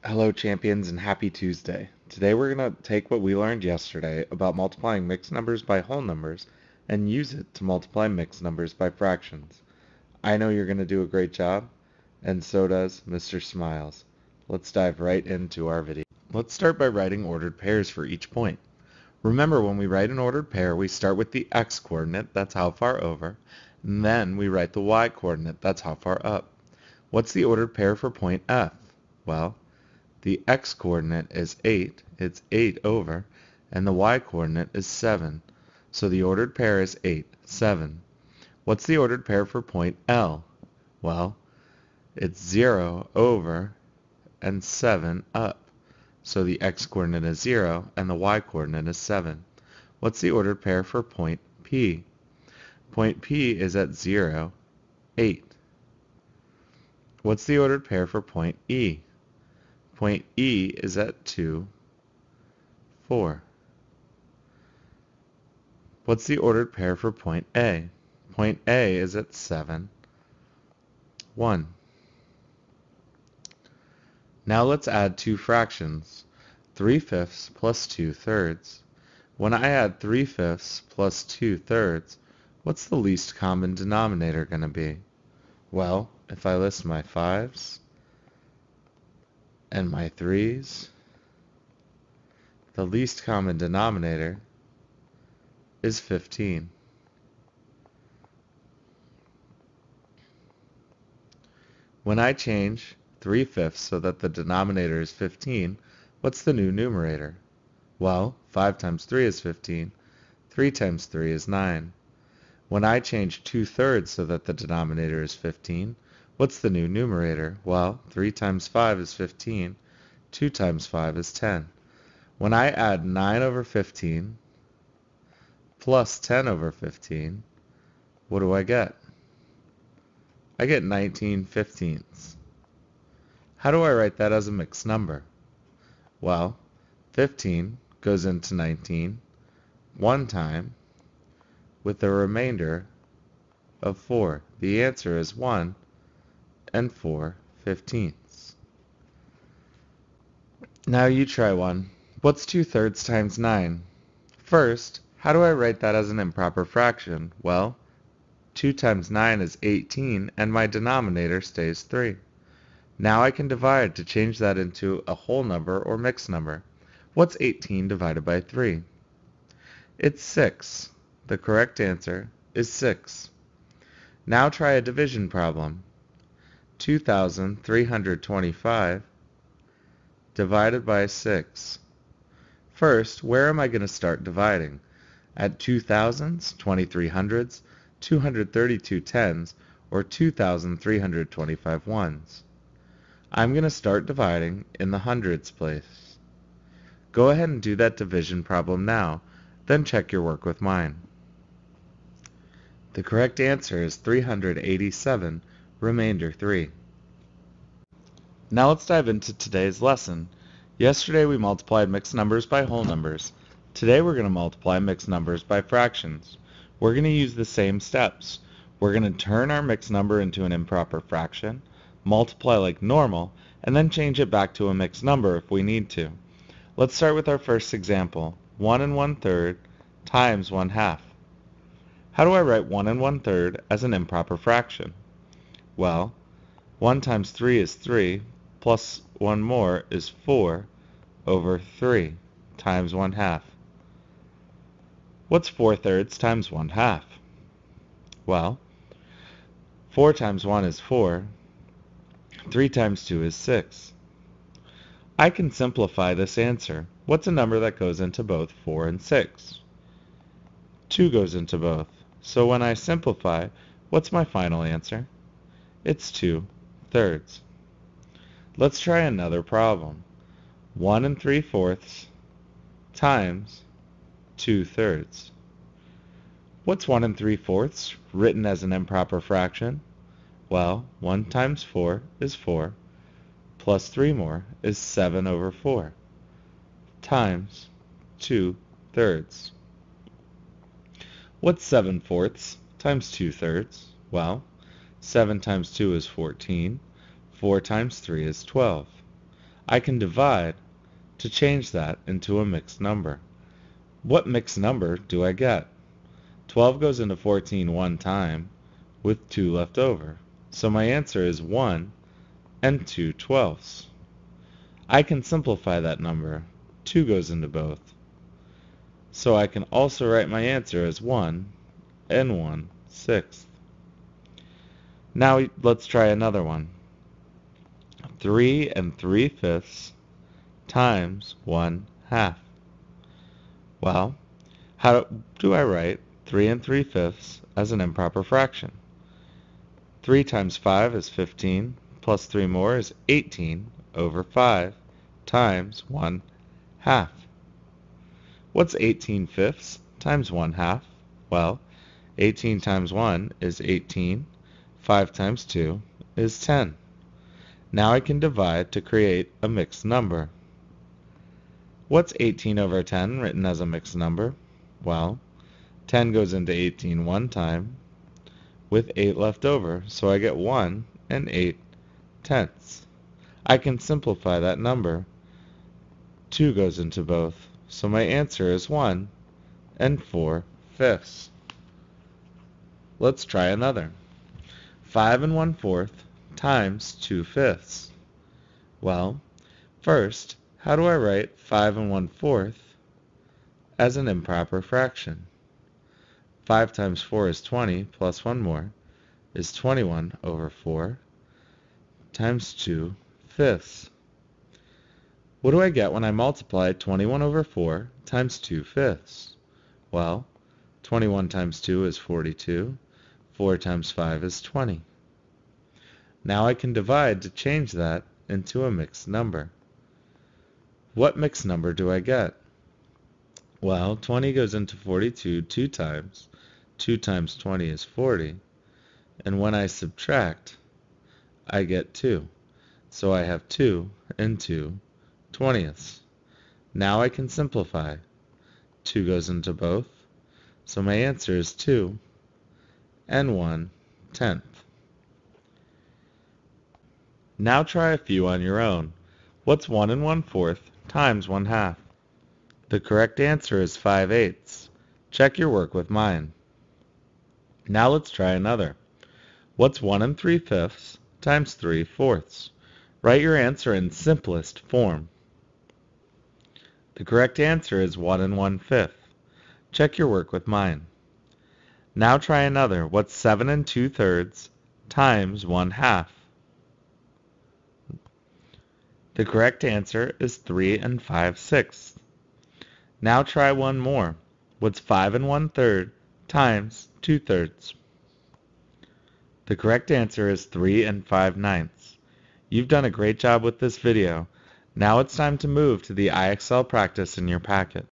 Hello champions and happy Tuesday. Today we're going to take what we learned yesterday about multiplying mixed numbers by whole numbers and use it to multiply mixed numbers by fractions. I know you're going to do a great job, and so does Mr. Smiles. Let's dive right into our video. Let's start by writing ordered pairs for each point. Remember, when we write an ordered pair, we start with the x-coordinate, that's how far over, and then we write the y-coordinate, that's how far up. What's the ordered pair for point F? Well, the x-coordinate is 8, it's 8 over, and the y-coordinate is 7. So the ordered pair is 8, 7. What's the ordered pair for point L? Well, it's 0 over and 7 up. So the x-coordinate is 0 and the y-coordinate is 7. What's the ordered pair for point P? Point P is at 0, 8. What's the ordered pair for point E? Point E is at 2, 4. What's the ordered pair for point A? Point A is at 7, 1. Now let's add two fractions, 3/5 plus 2/3. When I add 3/5 plus 2/3, what's the least common denominator going to be? Well, if I list my 5's and my 3's, the least common denominator is 15. When I change 3/5 so that the denominator is 15, what's the new numerator? Well, 5 times 3 is 15. 3 times 3 is 9. When I change 2/3 so that the denominator is 15, what's the new numerator? Well, 3 times 5 is 15. 2 times 5 is 10. When I add 9 over 15 plus 10 over 15, what do I get? I get 19/15. How do I write that as a mixed number? Well, 15 goes into 19 one time with a remainder of 4. The answer is 1 and 4/15. Now you try one. What's 2/3 times 9? First, how do I write that as an improper fraction? Well, 2 times 9 is 18, and my denominator stays 3. Now I can divide to change that into a whole number or mixed number. What's 18 divided by 3? It's 6. The correct answer is 6. Now try a division problem. 2,325 divided by 6. First, where am I going to start dividing? At 2,000s, 2,300s, 232 tens, or 2,325 ones? I'm going to start dividing in the hundreds place. Go ahead and do that division problem now, then check your work with mine. The correct answer is 387, remainder 3. Now let's dive into today's lesson. Yesterday we multiplied mixed numbers by whole numbers. Today we're going to multiply mixed numbers by fractions. We're going to use the same steps. We're going to turn our mixed number into an improper fraction, multiply like normal, and then change it back to a mixed number if we need to. Let's start with our first example, 1 1/3 times 1/2. How do I write 1 1/3 as an improper fraction? Well, 1 times 3 is 3, plus 1 more is 4 over 3 times 1/2. What's 4/3 times 1/2? Well, 4 times 1 is 4, 3 times 2 is 6. I can simplify this answer. What's a number that goes into both 4 and 6? 2 goes into both. So when I simplify, what's my final answer? It's 2/3. Let's try another problem. 1 3/4 times 2/3. What's 1 3/4 written as an improper fraction? Well, 1 times 4 is 4, plus 3 more is 7 over 4, times 2/3. What's 7/4 times 2/3? Well, 7 times 2 is 14, 4 times 3 is 12. I can divide to change that into a mixed number. What mixed number do I get? 12 goes into 14 one time, with 2 left over. So my answer is 1 and 2/12. I can simplify that number. 2 goes into both. So I can also write my answer as 1 and 1/6. Now let's try another one. 3 and 3/5 times 1/2. Well, how do I write 3 and 3/5 as an improper fraction? 3 times 5 is 15, plus 3 more is 18 over 5 times 1/2. What's 18/5 times 1/2? Well, 18 times 1 is 18, 5 times 2 is 10. Now I can divide to create a mixed number. What's 18 over 10 written as a mixed number? Well, 10 goes into 18 one time, with 8 left over, so I get 1 and 8/10. I can simplify that number. 2 goes into both, so my answer is 1 and 4/5. Let's try another. 5 and 1/4 times 2/5. Well, first, how do I write 5 and 1/4 as an improper fraction? 5 times 4 is 20, plus 1 more is 21 over 4 times 2/5. What do I get when I multiply 21 over 4 times 2/5? Well, 21 times 2 is 42, 4 times 5 is 20. Now I can divide to change that into a mixed number. What mixed number do I get? Well, 20 goes into 42 two times. 2 times 20 is 40. And when I subtract, I get 2. So I have 2 and 2/20. Now I can simplify. 2 goes into both. So my answer is 2 and 1/10. Now try a few on your own. What's 1 and 1/4 times 1/2? The correct answer is 5/8. Check your work with mine. Now let's try another. What's 1 and 3/5 times 3/4? Write your answer in simplest form. The correct answer is 1 and 1/5. Check your work with mine. Now try another. What's 7 and 2/3 times 1/2? The correct answer is 3 and 5/6. Now try one more. What's 5 and 1/3 times 2/3? The correct answer is 3 and 5/9. You've done a great job with this video. Now it's time to move to the IXL practice in your packet.